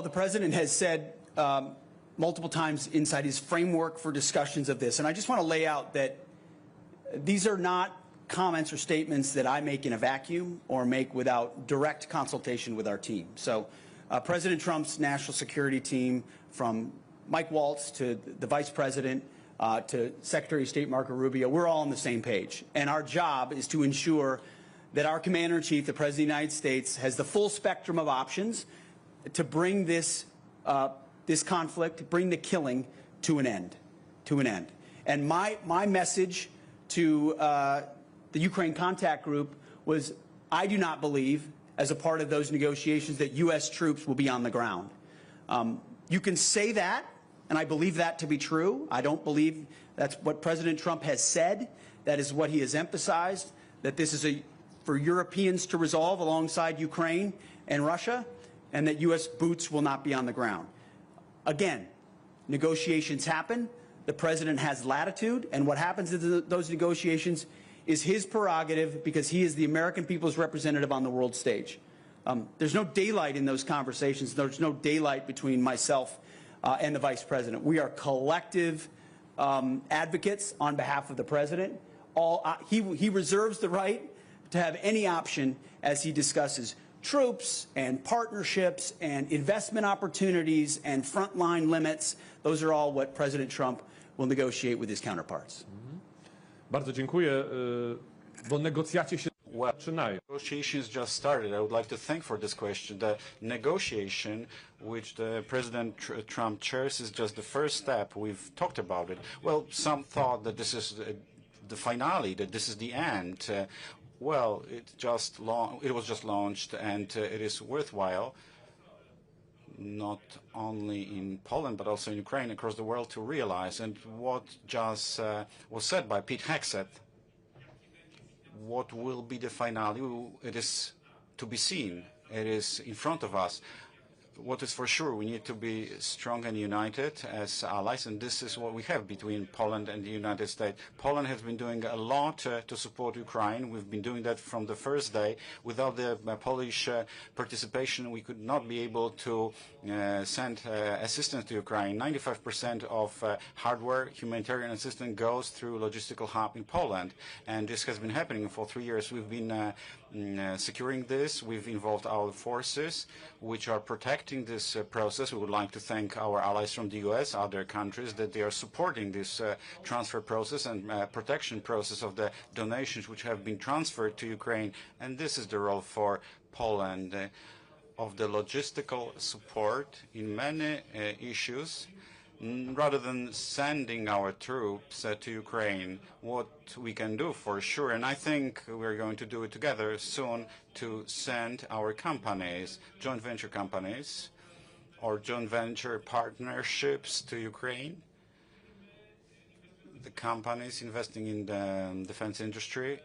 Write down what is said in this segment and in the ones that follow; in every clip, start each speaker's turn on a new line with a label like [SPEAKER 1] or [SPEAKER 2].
[SPEAKER 1] the President has said multiple times inside his framework for discussions of this, and I just want to lay out that these are not comments or statements that I make in a vacuum or make without direct consultation with our team. So President Trump's national security team, from Mike Waltz to the Vice President to Secretary of State Marco Rubio, we're all on the same page. And our job is to ensure that our Commander-in-Chief, the President of the United States, has the full spectrum of options to bring this conflict, bring the killing to an end. And my message to the Ukraine Contact Group was, I do not believe, as a part of those negotiations, that U.S. troops will be on the ground. You can say that, and I believe that to be true. I don't believe that's what President Trump has said. That is what he has emphasized, that this is for Europeans to resolve alongside Ukraine and Russia, and that U.S. boots will not be on the ground. Again, negotiations happen. The President has latitude, and what happens in those negotiations is his prerogative, because he is the American people's representative on the world stage. There's no daylight in those conversations. There's no daylight between myself and the Vice President. We are collective advocates on behalf of the President. He reserves the right to have any option as he discusses troops and partnerships and investment opportunities and frontline limits. Those are all what President Trump will negotiate with his counterparts.
[SPEAKER 2] Bardzo dziękuję, bo negocjacje się zaczynają.
[SPEAKER 3] Negotiations just started. I would like to thank for this question. The negotiation which the President Trump chairs is just the first step. We've talked about it. Well, some thought that this is the finale, that this is the end. Well, it was just launched, and it is worthwhile, not only in Poland but also in Ukraine, across the world, to realize. And what just was said by Pete Hegseth, what will be the finale? It is to be seen. It is in front of us. What is for sure, we need to be strong and united as allies, and this is what we have between Poland and the United States. Poland has been doing a lot to support Ukraine. We've been doing that from the first day. Without the Polish participation, we could not be able to send assistance to Ukraine. 95% of hardware, humanitarian assistance goes through logistical hub in Poland, and this has been happening for 3 years. We've been securing this. We've involved our forces, which are protecting this process. We would like to thank our allies from the US, other countries, that they are supporting this transfer process and protection process of the donations which have been transferred to Ukraine. And this is the role for Poland of the logistical support in many issues. Rather than sending our troops to Ukraine, what we can do for sure, and I think we're going to do it together soon, to send our companies, joint venture companies, or joint venture partnerships to Ukraine. The companies investing in the defense industry,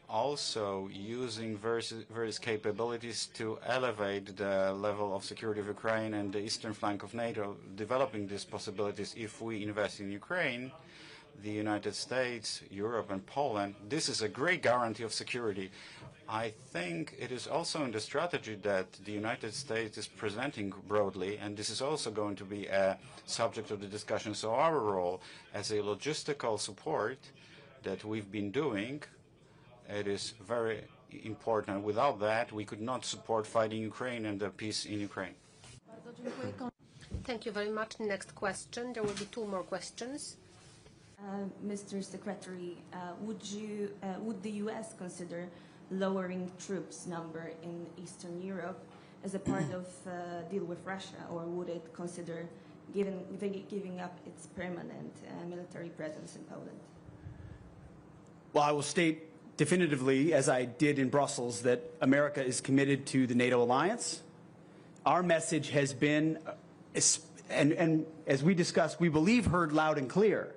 [SPEAKER 3] also using various capabilities to elevate the level of security of Ukraine and the eastern flank of NATO, developing these possibilities. If we invest in Ukraine, the United States, Europe and Poland, this is a great guarantee of security. I think it is also in the strategy that the United States is presenting broadly, and this is also going to be a subject of the discussion. So our role as a logistical support that we've been doing, it is very important. Without that, we could not support fighting Ukraine and the peace in Ukraine.
[SPEAKER 4] Thank you very much. Next question. There will be 2 more questions.
[SPEAKER 5] Mr. Secretary, would the U.S. consider lowering troops number in Eastern Europe as a part of deal with Russia, or would it consider giving up its permanent military presence in Poland?
[SPEAKER 1] Well, I will state definitively, as I did in Brussels, that America is committed to the NATO alliance. Our message has been, and as we discussed, we believe heard loud and clear,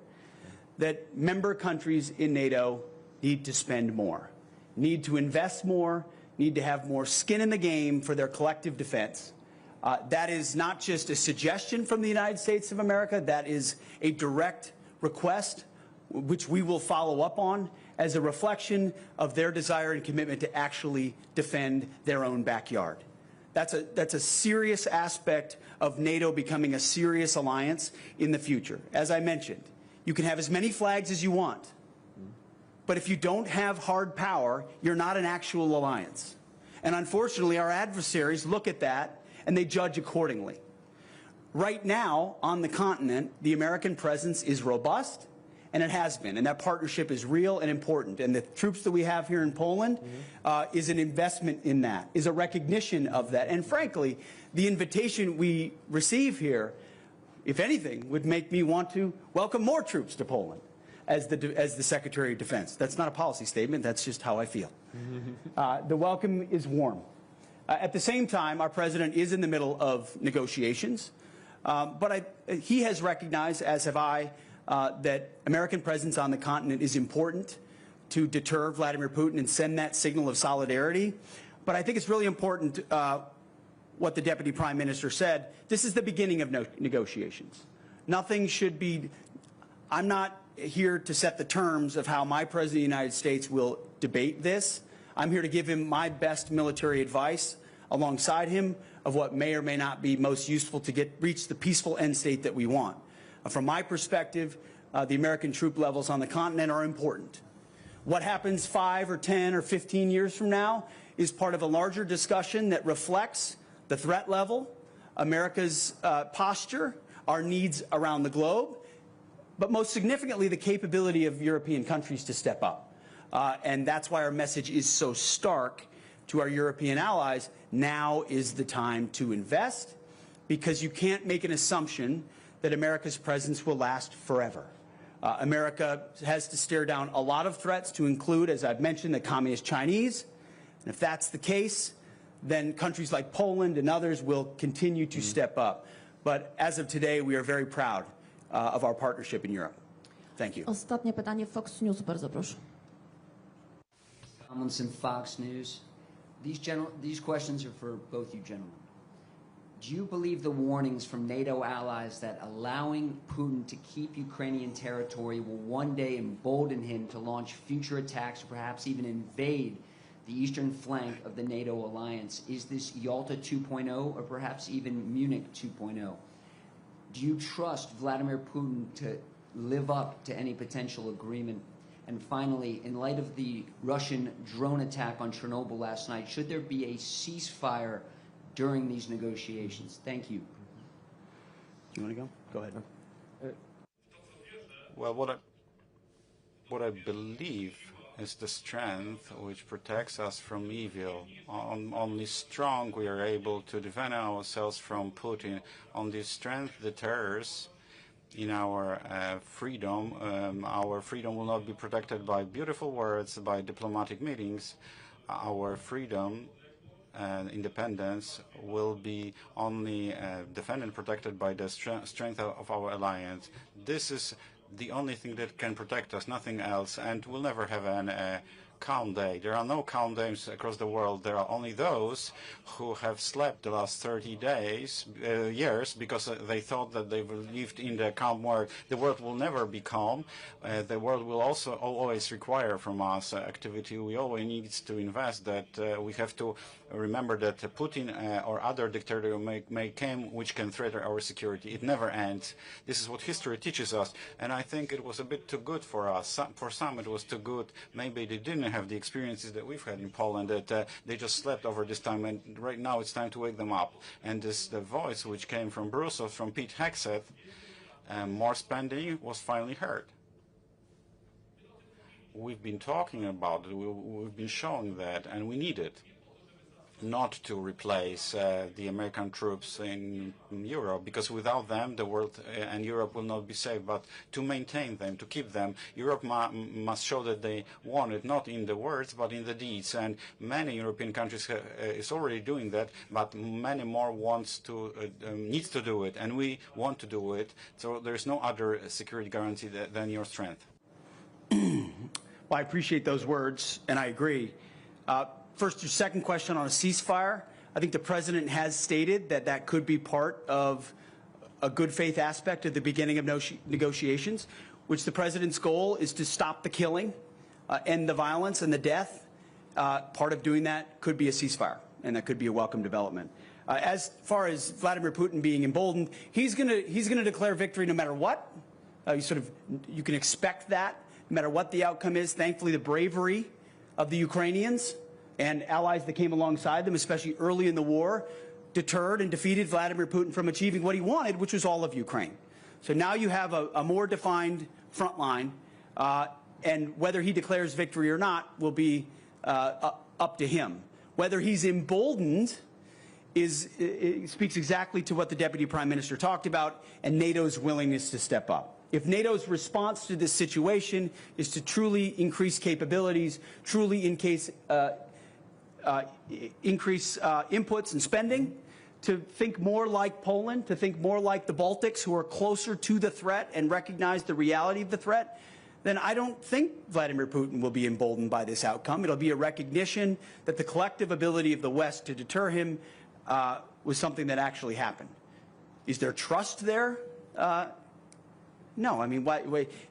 [SPEAKER 1] that member countries in NATO need to spend more, need to invest more, need to have more skin in the game for their collective defense. That is not just a suggestion from the United States of America. That is a direct request, which we will follow up on as a reflection of their desire and commitment to actually defend their own backyard. That's a serious aspect of NATO becoming a serious alliance in the future. As I mentioned, you can have as many flags as you want, but if you don't have hard power, you're not an actual alliance. And unfortunately, our adversaries look at that and they judge accordingly. Right now, on the continent, the American presence is robust, and it has been, and that partnership is real and important. And the troops that we have here in Poland is an investment in that, is a recognition of that. And frankly, the invitation we receive here, if anything, would make me want to welcome more troops to Poland as the Secretary of Defense. That's not a policy statement, that's just how I feel. The welcome is warm. At the same time, our president is in the middle of negotiations, but he has recognized, as have I, that American presence on the continent is important to deter Vladimir Putin and send that signal of solidarity. But I think it's really important what the Deputy Prime Minister said. This is the beginning of negotiations. Nothing should be, I'm not here to set the terms of how my President of the United States will debate this. I'm here to give him my best military advice alongside him of what may or may not be most useful to reach the peaceful end state that we want. From my perspective, the American troop levels on the continent are important. What happens 5 or 10 or 15 years from now is part of a larger discussion that reflects the threat level, America's posture, our needs around the globe, but most significantly, the capability of European countries to step up. And that's why our message is so stark to our European allies. Now is the time to invest, because you can't make an assumption that America's presence will last forever. America has to stare down a lot of threats, to include, as I've mentioned, the Communist Chinese. And if that's the case, then countries like Poland and others will continue to step up. But as of today, we are very proud of our partnership in Europe. Thank you.
[SPEAKER 6] Ostatnie pytanie, Fox News, bardzo proszę.
[SPEAKER 7] Tomlinson, Fox News. These questions are for both you gentlemen. Do you believe the warnings from NATO allies that allowing Putin to keep Ukrainian territory will one day embolden him to launch future attacks or perhaps even invade the eastern flank of the NATO alliance? Is this Yalta 2.0 or perhaps even Munich 2.0? Do you trust Vladimir Putin to live up to any potential agreement? And finally, in light of the Russian drone attack on Chernobyl last night, should there be a ceasefire during these negotiations? Thank you.
[SPEAKER 1] Do you want to go? Go ahead.
[SPEAKER 3] Well, what I believe is the strength which protects us from evil. Only strong we are able to defend ourselves from Putin. Only strength deters in our freedom. Our freedom will not be protected by beautiful words, by diplomatic meetings. Our freedom and independence will be only defended and protected by the strength of our alliance. This is the only thing that can protect us, nothing else, and we'll never have a calm day. There are no calm days across the world. There are only those who have slept the last 30 years, because they thought that they lived in the calm world. The world will never be calm. The world will also always require from us activity. We always need to invest. That we have to remember that Putin or other dictator may come which can threaten our security. It never ends. This is what history teaches us, and I think it was a bit too good for us. For some it was too good. Maybe they didn't have the experiences that we've had in Poland, that they just slept over this time, and right now it's time to wake them up. And the voice which came from Brussels, from Pete Hegseth, more spending, was finally heard. We've been talking about it, we've been showing that, and we need it. Not to replace the American troops in Europe, because without them the world and Europe will not be safe, but to maintain them, to keep them. Europe must show that they want it, not in the words but in the deeds, and many European countries is already doing that, but many more needs to do it, and we want to do it. So there's no other security guarantee than your strength.
[SPEAKER 1] Well, I appreciate those words, and I agree. First, your second question on a ceasefire. I think the President has stated that that could be part of a good faith aspect at the beginning of negotiations, which the President's goal is to stop the killing, end the violence and the death. Part of doing that could be a ceasefire, and that could be a welcome development. As far as Vladimir Putin being emboldened, he's gonna declare victory no matter what. You can expect that no matter what the outcome is. Thankfully, the bravery of the Ukrainians and allies that came alongside them, especially early in the war, deterred and defeated Vladimir Putin from achieving what he wanted, which was all of Ukraine. So now you have a more defined front line, and whether he declares victory or not will be up to him. Whether he's emboldened it speaks exactly to what the Deputy Prime Minister talked about and NATO's willingness to step up. If NATO's response to this situation is to truly increase capabilities, truly increase inputs and spending, to think more like Poland, to think more like the Baltics, who are closer to the threat and recognize the reality of the threat, then I don't think Vladimir Putin will be emboldened by this outcome. It'll be a recognition that the collective ability of the West to deter him was something that actually happened. Is there trust there? No. I mean,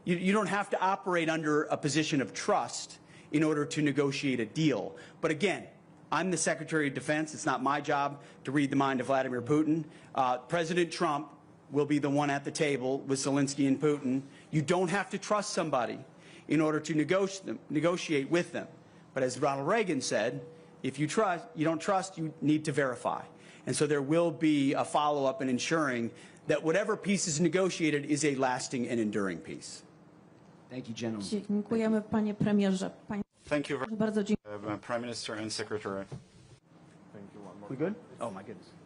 [SPEAKER 1] you don't have to operate under a position of trust in order to negotiate a deal. But again, I'm the Secretary of Defense. It's not my job to read the mind of Vladimir Putin. President Trump will be the one at the table with Zelensky and Putin. You don't have to trust somebody in order to negotiate with them. But as Ronald Reagan said, if you don't trust, you need to verify. And so there will be a follow-up in ensuring that whatever peace is negotiated is a lasting and enduring peace.
[SPEAKER 7] Thank you, gentlemen.
[SPEAKER 6] Dziękujemy, panie premierze.
[SPEAKER 3] Thank you very
[SPEAKER 6] Bardzo dziękuję.
[SPEAKER 3] much, Prime Minister and Secretary.
[SPEAKER 1] We good? Oh, my goodness.